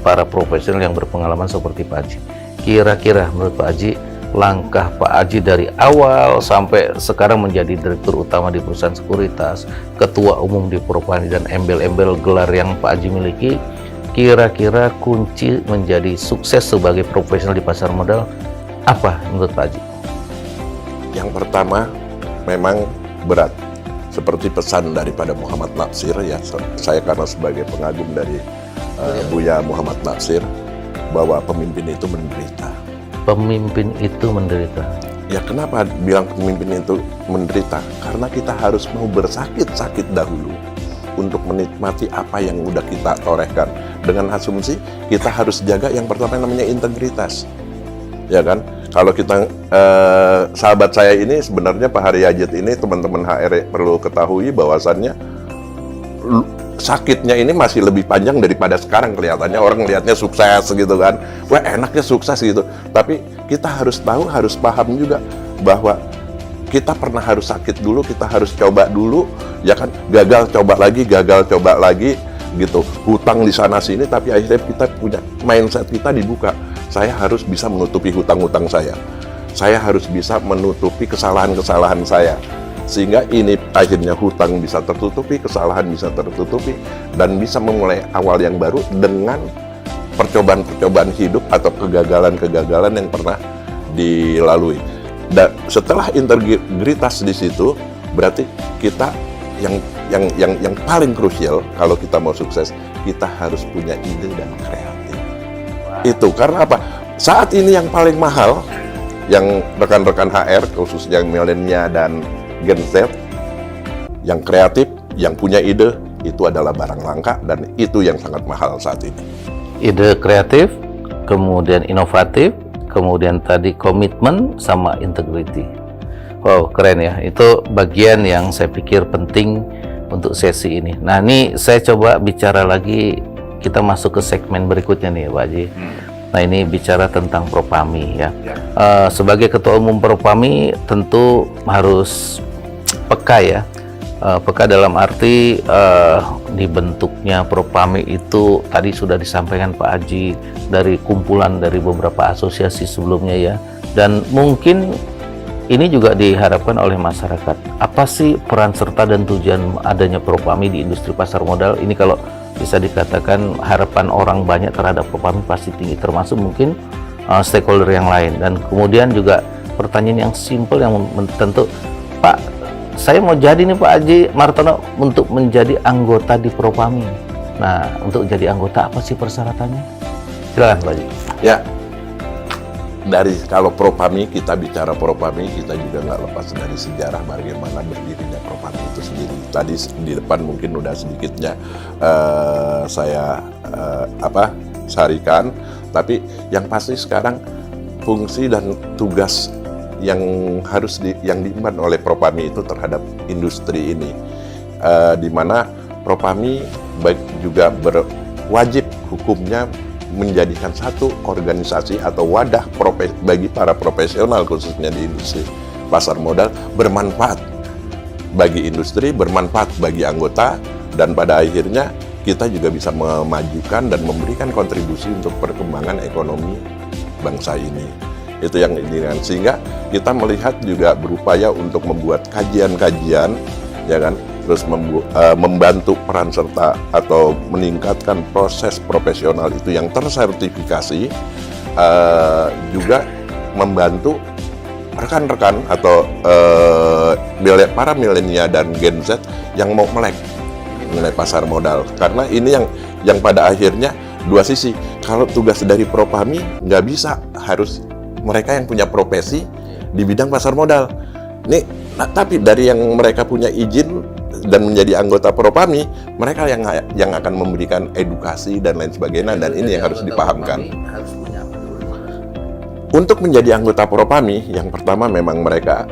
para profesional yang berpengalaman seperti Pak Haji. Kira-kira menurut Pak Haji, langkah Pak Haji dari awal sampai sekarang menjadi direktur utama di perusahaan sekuritas, ketua umum di Propani, dan embel-embel gelar yang Pak Haji miliki, kira-kira kunci menjadi sukses sebagai profesional di pasar modal apa menurut Pak Haji? Yang pertama, memang berat. Seperti pesan daripada Muhammad Natsir, ya, saya karena sebagai pengagum dari Buya Muhammad Natsir, bahwa pemimpin itu menderita. Pemimpin itu menderita. Ya, kenapa bilang pemimpin itu menderita? Karena kita harus mau bersakit-sakit dahulu untuk menikmati apa yang udah kita torehkan. Dengan asumsi kita harus jaga yang pertama namanya integritas, ya kan? Kalau kita sahabat saya ini sebenarnya Pak Haryajid ini, teman-teman HR perlu ketahui bahwasannya sakitnya ini masih lebih panjang daripada sekarang. Kelihatannya orang lihatnya sukses gitu kan, wah enaknya sukses gitu. Tapi kita harus tahu, harus paham juga bahwa kita pernah harus sakit dulu, kita harus coba dulu, ya kan? Gagal coba lagi gitu. Hutang di sana sini, tapi akhirnya kita punya mindset, kita dibuka. Saya harus bisa menutupi hutang-hutang saya. Saya harus bisa menutupi kesalahan-kesalahan saya. Sehingga ini akhirnya hutang bisa tertutupi, kesalahan bisa tertutupi, dan bisa memulai awal yang baru dengan percobaan-percobaan hidup atau kegagalan-kegagalan yang pernah dilalui. Dan setelah integritas di situ, berarti kita yang paling krusial kalau kita mau sukses, kita harus punya ide dan kreatif. Itu karena apa? Saat ini yang paling mahal, yang rekan-rekan HR khususnya yang milenial dan Gen Z, yang kreatif, yang punya ide, itu adalah barang langka, dan itu yang sangat mahal saat ini. Ide kreatif, kemudian inovatif, kemudian tadi komitmen sama integrity. Wow, keren ya. Itu bagian yang saya pikir penting untuk sesi ini. Nah, ini saya coba bicara lagi, kita masuk ke segmen berikutnya nih, Pak Haji. Nah, ini bicara tentang Propami ya. Sebagai ketua umum Propami tentu harus peka ya. Peka dalam arti dibentuknya Propami itu tadi sudah disampaikan Pak Haji dari kumpulan dari beberapa asosiasi sebelumnya ya. Dan mungkin ini juga diharapkan oleh masyarakat. Apa sih peran serta dan tujuan adanya Propami di industri pasar modal? Ini kalau bisa dikatakan harapan orang banyak terhadap Propami pasti tinggi, termasuk mungkin stakeholder yang lain. Dan kemudian juga pertanyaan yang simpel yang tentu, Pak, saya mau jadi nih Pak Haji Martono untuk menjadi anggota di Propami. Nah, untuk jadi anggota apa sih persyaratannya? Silakan Pak Haji. Ya, dari kalau Propami, kita bicara Propami, kita juga nggak lepas dari sejarah bagaimana berdirinya Propami itu sendiri. Tadi di depan mungkin udah sedikitnya saya sarikan, tapi yang pasti sekarang fungsi dan tugas yang harus yang diemban oleh Propami itu terhadap industri ini, di mana Propami baik juga berwajib hukumnya menjadikan satu organisasi atau wadah bagi para profesional khususnya di industri pasar modal, bermanfaat bagi industri, bermanfaat bagi anggota, dan pada akhirnya kita juga bisa memajukan dan memberikan kontribusi untuk perkembangan ekonomi bangsa ini. Itu yang diinginkan, sehingga kita melihat juga berupaya untuk membuat kajian-kajian, ya kan, terus membantu peran serta atau meningkatkan proses profesional itu yang tersertifikasi, juga membantu rekan-rekan atau para milenial dan Gen Z yang mau melek mengenai pasar modal. Karena ini yang pada akhirnya dua sisi. Kalau tugas dari Propami nggak bisa, harus mereka yang punya profesi di bidang pasar modal. Tapi dari yang mereka punya izin dan menjadi anggota Propami, mereka yang akan memberikan edukasi dan lain sebagainya, dan ini yang harus dipahamkan. Untuk menjadi anggota Propami, yang pertama memang mereka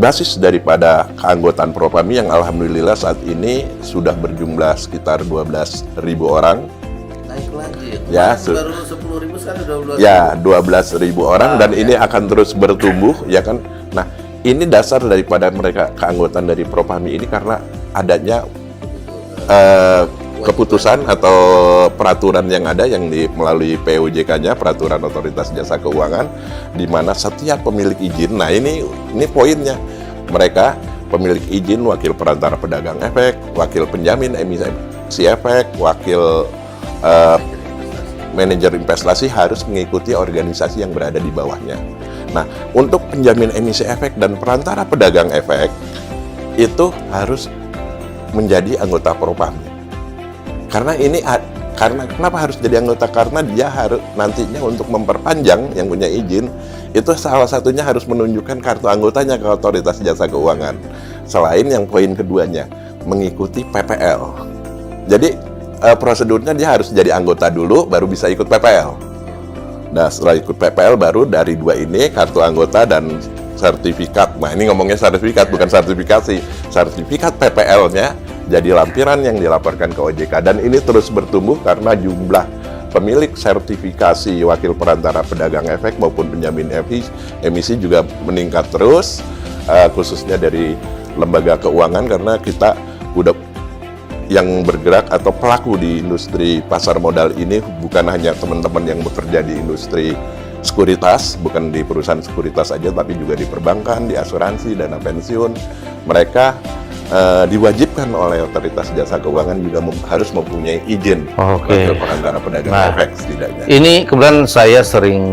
basis daripada keanggotaan Propami yang alhamdulillah saat ini sudah berjumlah sekitar 12.000 orang. Naik lagi ya, baru 10.000 sekarang udah 12.000. Ya, 12.000 orang, dan ini akan terus bertumbuh, ya kan. Nah, ini dasar daripada mereka keanggotaan dari Propami ini karena adanya keputusan atau peraturan yang ada yang melalui POJK-nya, Peraturan Otoritas Jasa Keuangan, di mana setiap pemilik izin, nah ini poinnya, mereka pemilik izin, wakil perantara pedagang efek, wakil penjamin emisi efek, wakil manajer investasi harus mengikuti organisasi yang berada di bawahnya. Nah, untuk penjamin emisi efek dan perantara pedagang efek itu harus menjadi anggota Propami. Karena kenapa harus jadi anggota? Karena dia harus nantinya untuk memperpanjang yang punya izin, itu salah satunya harus menunjukkan kartu anggotanya ke Otoritas Jasa Keuangan. Selain yang poin keduanya, mengikuti PPL. Jadi prosedurnya dia harus jadi anggota dulu, baru bisa ikut PPL. Nah, setelah ikut PPL, baru dari dua ini, kartu anggota dan sertifikat. Nah, ini ngomongnya sertifikat, bukan sertifikasi. Sertifikat PPL-nya jadi lampiran yang dilaporkan ke OJK. Dan ini terus bertumbuh karena jumlah pemilik sertifikasi wakil perantara pedagang efek maupun penjamin emisi juga meningkat terus, khususnya dari lembaga keuangan, karena kita udah yang bergerak atau pelaku di industri pasar modal ini bukan hanya teman-teman yang bekerja di industri sekuritas, bukan di perusahaan sekuritas saja, tapi juga di perbankan, di asuransi, dana pensiun. Mereka diwajibkan oleh Otoritas Jasa Keuangan juga harus mempunyai izin wakil perantara pedagang efek setidaknya. Ini kebetulan saya sering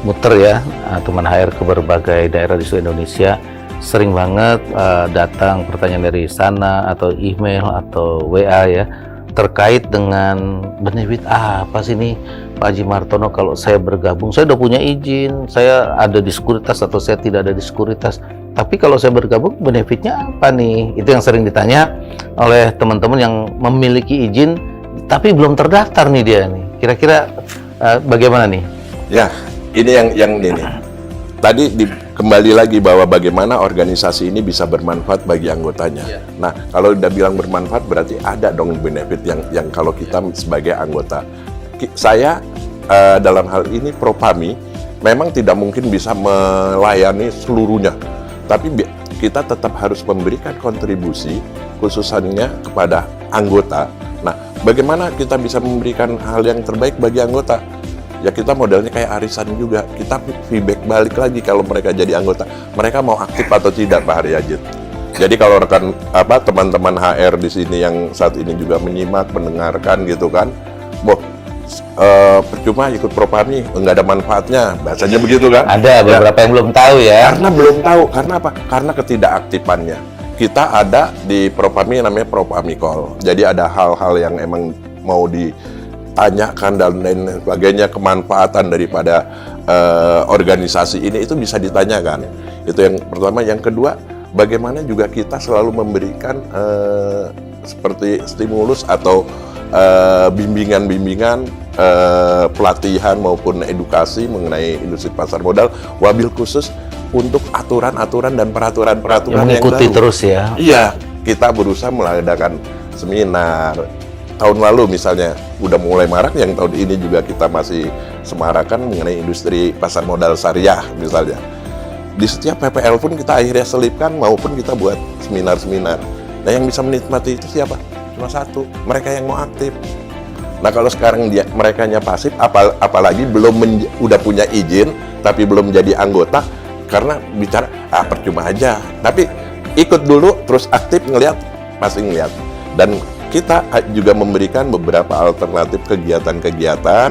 muter ya, teman HR ke berbagai daerah di seluruh Indonesia. Sering banget datang pertanyaan dari sana atau email atau WA ya, terkait dengan benefit apa sih nih Pak Haji Martono, kalau saya bergabung, saya udah punya izin, saya ada di sekuritas atau saya tidak ada di sekuritas, tapi kalau saya bergabung benefitnya apa nih? Itu yang sering ditanya oleh teman-teman yang memiliki izin tapi belum terdaftar nih dia nih. Kira-kira bagaimana nih? Ya, ini yang ini. Tadi kembali lagi bahwa bagaimana organisasi ini bisa bermanfaat bagi anggotanya. Nah, kalau udah bilang bermanfaat berarti ada dong benefit yang kalau kita sebagai anggota. Saya dalam hal ini Propami memang tidak mungkin bisa melayani seluruhnya, tapi kita tetap harus memberikan kontribusi khususnya kepada anggota. Nah, bagaimana kita bisa memberikan hal yang terbaik bagi anggota? Ya kita modelnya kayak arisan juga, kita feedback balik lagi kalau mereka jadi anggota, mereka mau aktif atau tidak, Pak Haryajid. Jadi kalau rekan teman-teman HR di sini yang saat ini juga menyimak, mendengarkan gitu kan, percuma ikut Propami, nggak ada manfaatnya, bahasanya begitu kan? Ada beberapa yang belum tahu ya. Karena belum tahu, karena apa? Karena ketidakaktifannya. Kita ada di Propami namanya Propami Call. Jadi ada hal-hal yang emang mau ditanyakan dan lain sebagainya, kemanfaatan daripada organisasi ini itu bisa ditanyakan. Itu yang pertama. Yang kedua, bagaimana juga kita selalu memberikan seperti stimulus atau bimbingan-bimbingan, pelatihan maupun edukasi mengenai industri pasar modal, wabil khusus untuk aturan-aturan dan peraturan-peraturan yang mengikuti baru. terus ya. Iya, kita berusaha mengadakan seminar. Tahun lalu misalnya udah mulai marak, yang tahun ini juga kita masih semarakan mengenai industri pasar modal syariah misalnya. Di setiap PPL pun kita akhirnya selipkan maupun kita buat seminar-seminar. Nah, yang bisa menikmati itu siapa? Cuma satu, mereka yang mau aktif. Nah, kalau sekarang merekanya pasif, apalagi udah punya izin tapi belum jadi anggota, karena bicara percuma aja. Tapi ikut dulu terus aktif, ngelihat, pasti ngelihat. Dan kita juga memberikan beberapa alternatif kegiatan-kegiatan.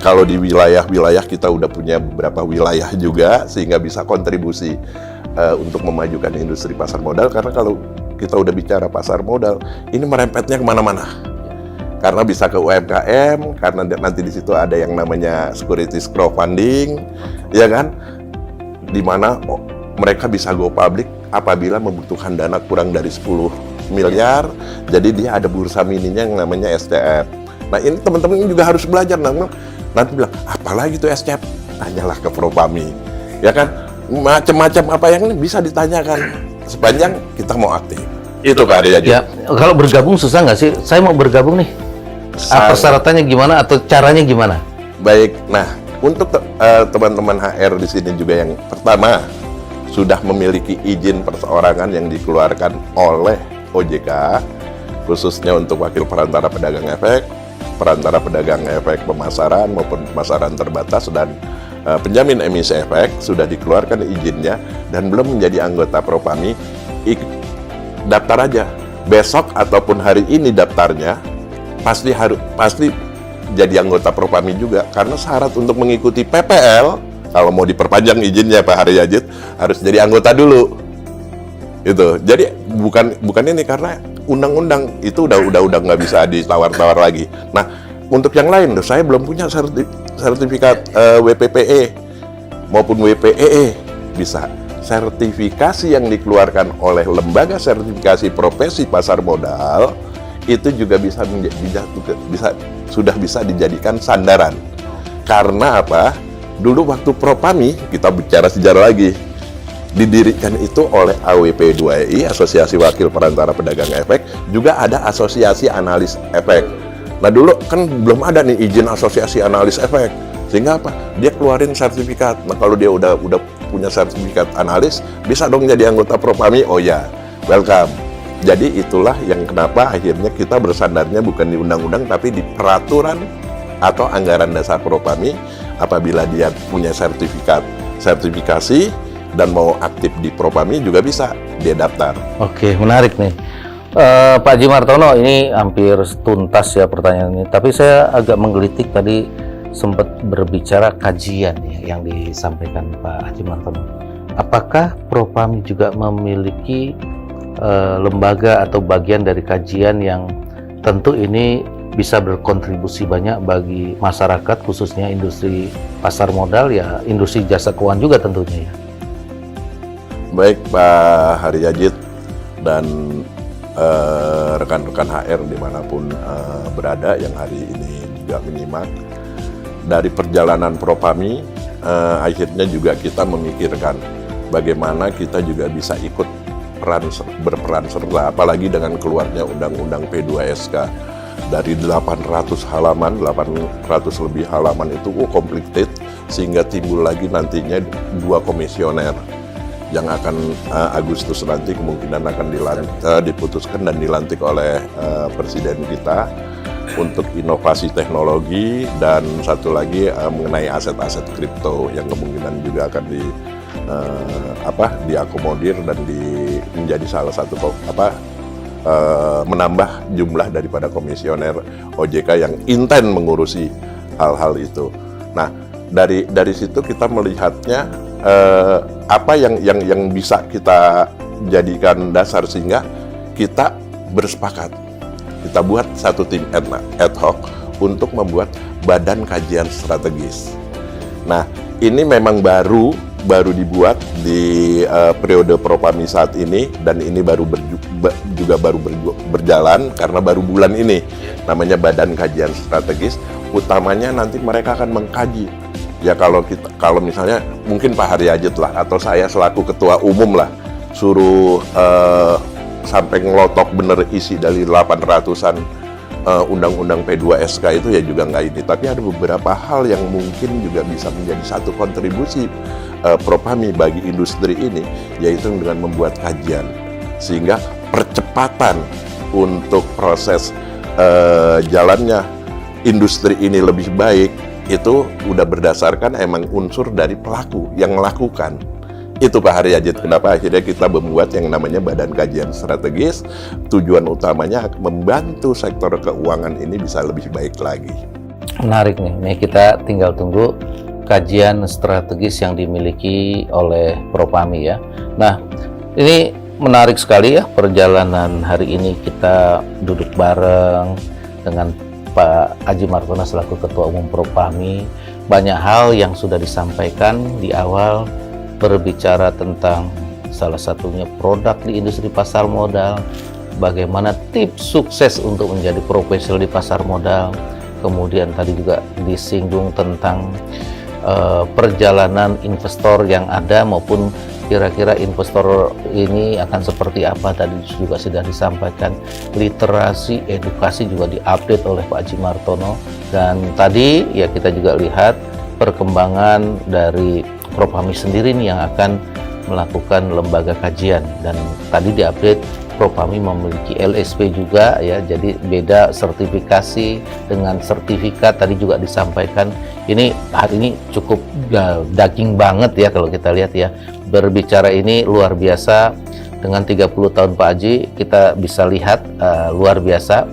Kalau di wilayah-wilayah kita udah punya beberapa wilayah juga, sehingga bisa kontribusi untuk memajukan industri pasar modal. Karena kalau kita udah bicara pasar modal, ini merempetnya kemana-mana. Karena bisa ke UMKM, karena nanti di situ ada yang namanya securities crowdfunding, ya kan? Di mana mereka bisa go public apabila membutuhkan dana kurang dari 10 miliar, jadi dia ada bursa mininya yang namanya SCF. Nah, ini teman-teman juga harus belajar. Nanti bilang, apalagi itu SCF? Tanyalah ke Propami, ya kan? Macam-macam apa yang ini bisa ditanyakan sepanjang kita mau aktif. Itu Pak Haryajid. Ya, kalau bergabung susah nggak sih? Saya mau bergabung nih. Persyaratannya gimana atau caranya gimana? Baik, nah untuk teman-teman HR di sini juga yang pertama sudah memiliki izin perseorangan yang dikeluarkan oleh OJK, khususnya untuk wakil perantara pedagang efek, perantara pedagang efek pemasaran maupun pemasaran terbatas, dan penjamin emisi efek sudah dikeluarkan izinnya dan belum menjadi anggota Propami, daftar aja. Besok ataupun hari ini daftarnya pasti jadi anggota Propami juga, karena syarat untuk mengikuti PPL kalau mau diperpanjang izinnya Pak Haryadit harus jadi anggota dulu. Itu. Jadi bukan ini, karena undang-undang itu udah nggak bisa ditawar-tawar lagi. Nah, untuk yang lain tuh saya belum punya sertifikat WPPE maupun WPEE. Bisa. Sertifikasi yang dikeluarkan oleh lembaga sertifikasi profesi pasar modal itu juga sudah bisa dijadikan sandaran. Karena apa? Dulu waktu Propami, kita bicara sejarah lagi, didirikan itu oleh AWP2EI, Asosiasi Wakil Perantara Pedagang Efek, juga ada Asosiasi Analis Efek. Nah dulu kan belum ada nih izin Asosiasi Analis Efek, sehingga apa? Dia keluarin sertifikat. Nah kalau dia udah punya sertifikat analis, bisa dong jadi anggota Propami. Oh ya, welcome. Jadi itulah yang kenapa akhirnya kita bersandarnya bukan di undang-undang, tapi di peraturan atau anggaran dasar Propami. Apabila dia punya sertifikasi dan mau aktif di Propami juga bisa dia daftar. Oke, menarik nih. Pak Haji Martono, ini hampir tuntas ya pertanyaan ini. Tapi saya agak menggelitik tadi sempat berbicara kajian ya, yang disampaikan Pak Haji Martono. Apakah Propami juga memiliki lembaga atau bagian dari kajian yang tentu ini bisa berkontribusi banyak bagi masyarakat, khususnya industri pasar modal ya, industri jasa keuangan juga tentunya ya? Baik Pak Haryadit dan rekan-rekan HR dimanapun berada yang hari ini juga menyimak, dari perjalanan Propami akhirnya juga kita memikirkan bagaimana kita juga bisa ikut berperan serta, apalagi dengan keluarnya Undang-Undang P2SK dari 800 lebih halaman itu complicated, sehingga timbul lagi nantinya 2 komisioner yang akan Agustus nanti kemungkinan akan diputuskan dan dilantik oleh Presiden kita untuk inovasi teknologi, dan satu lagi mengenai aset-aset kripto yang kemungkinan juga akan diakomodir dan menjadi salah satu menambah jumlah daripada komisioner OJK yang intent mengurusi hal-hal itu. Nah, dari situ kita melihatnya apa yang bisa kita jadikan dasar sehingga kita bersepakat. Kita buat satu tim ad hoc untuk membuat badan kajian strategis. Nah, ini memang baru dibuat di periode Propami saat ini, dan ini baru berjalan karena baru bulan ini. Namanya Badan Kajian Strategis. Utamanya nanti mereka akan mengkaji. Ya kalau misalnya mungkin Pak Haryadit lah atau saya selaku ketua umum lah suruh sampai ngelotok bener isi dari 800-an Undang-Undang P2SK itu ya juga nggak ini. Tapi ada beberapa hal yang mungkin juga bisa menjadi satu kontribusi Propami bagi industri ini, yaitu dengan membuat kajian, sehingga percepatan untuk proses jalannya industri ini lebih baik itu udah berdasarkan emang unsur dari pelaku yang melakukan. Itu Pak Haryadit, kenapa akhirnya kita membuat yang namanya Badan Kajian Strategis. Tujuan utamanya membantu sektor keuangan ini bisa lebih baik lagi. Menarik nih, kita tinggal tunggu kajian strategis yang dimiliki oleh Propami ya. Nah, ini menarik sekali ya perjalanan hari ini, kita duduk bareng dengan Pak Haji Martono selaku Ketua Umum Propami. Banyak hal yang sudah disampaikan di awal, berbicara tentang salah satunya produk di industri pasar modal, bagaimana tips sukses untuk menjadi profesional di pasar modal. Kemudian tadi juga disinggung tentang perjalanan investor yang ada, maupun kira-kira investor ini akan seperti apa, tadi juga sudah disampaikan. Literasi, edukasi juga diupdate oleh Pak Haji Martono, dan tadi ya kita juga lihat perkembangan dari Propami sendiri nih yang akan melakukan lembaga kajian, dan tadi diupdate Propami memiliki LSP juga ya, jadi beda sertifikasi dengan sertifikat. Tadi juga disampaikan, ini hari ini cukup daging banget ya kalau kita lihat ya. Berbicara ini luar biasa, dengan 30 tahun Pak Haji kita bisa lihat luar biasa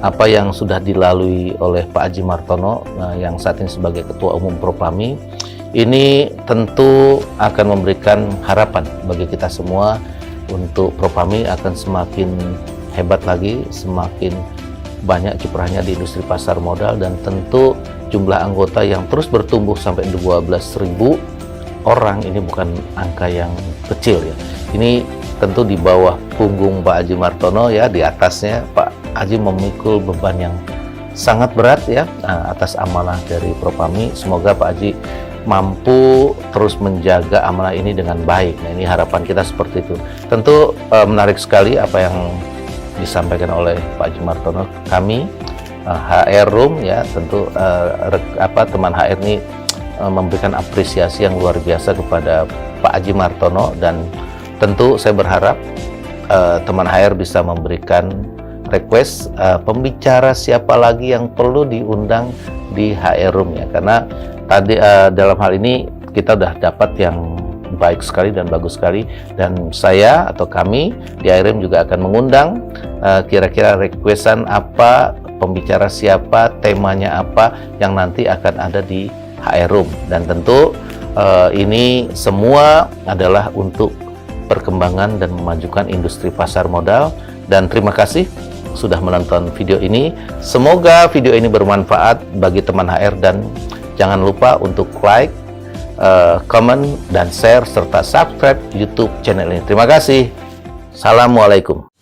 apa yang sudah dilalui oleh Pak Haji Martono yang saat ini sebagai Ketua Umum Propami. Ini tentu akan memberikan harapan bagi kita semua untuk Propami akan semakin hebat lagi, semakin banyak kiprahnya di industri pasar modal, dan tentu jumlah anggota yang terus bertumbuh sampai 12.000 orang ini bukan angka yang kecil ya. Ini tentu di bawah punggung Pak Haji Martono ya, di atasnya Pak Haji memikul beban yang sangat berat ya atas amanah dari Propami. Semoga Pak Haji mampu terus menjaga amanah ini dengan baik. Nah, ini harapan kita seperti itu. Tentu menarik sekali apa yang disampaikan oleh Pak Haji Martono. Kami HR Room ya, tentu teman HR ini memberikan apresiasi yang luar biasa kepada Pak Haji Martono, dan tentu saya berharap teman HR bisa memberikan request pembicara siapa lagi yang perlu diundang di HR Room ya, karena tadi dalam hal ini kita udah dapat yang baik sekali dan bagus sekali, dan saya atau kami di HR Room juga akan mengundang kira-kira requestan apa, pembicara siapa, temanya apa yang nanti akan ada di HR Room. Dan tentu ini semua adalah untuk perkembangan dan memajukan industri pasar modal. Dan terima kasih sudah menonton video ini. Semoga video ini bermanfaat bagi teman HR, dan jangan lupa untuk like, comment, dan share serta subscribe YouTube channel ini. Terima kasih. Assalamualaikum.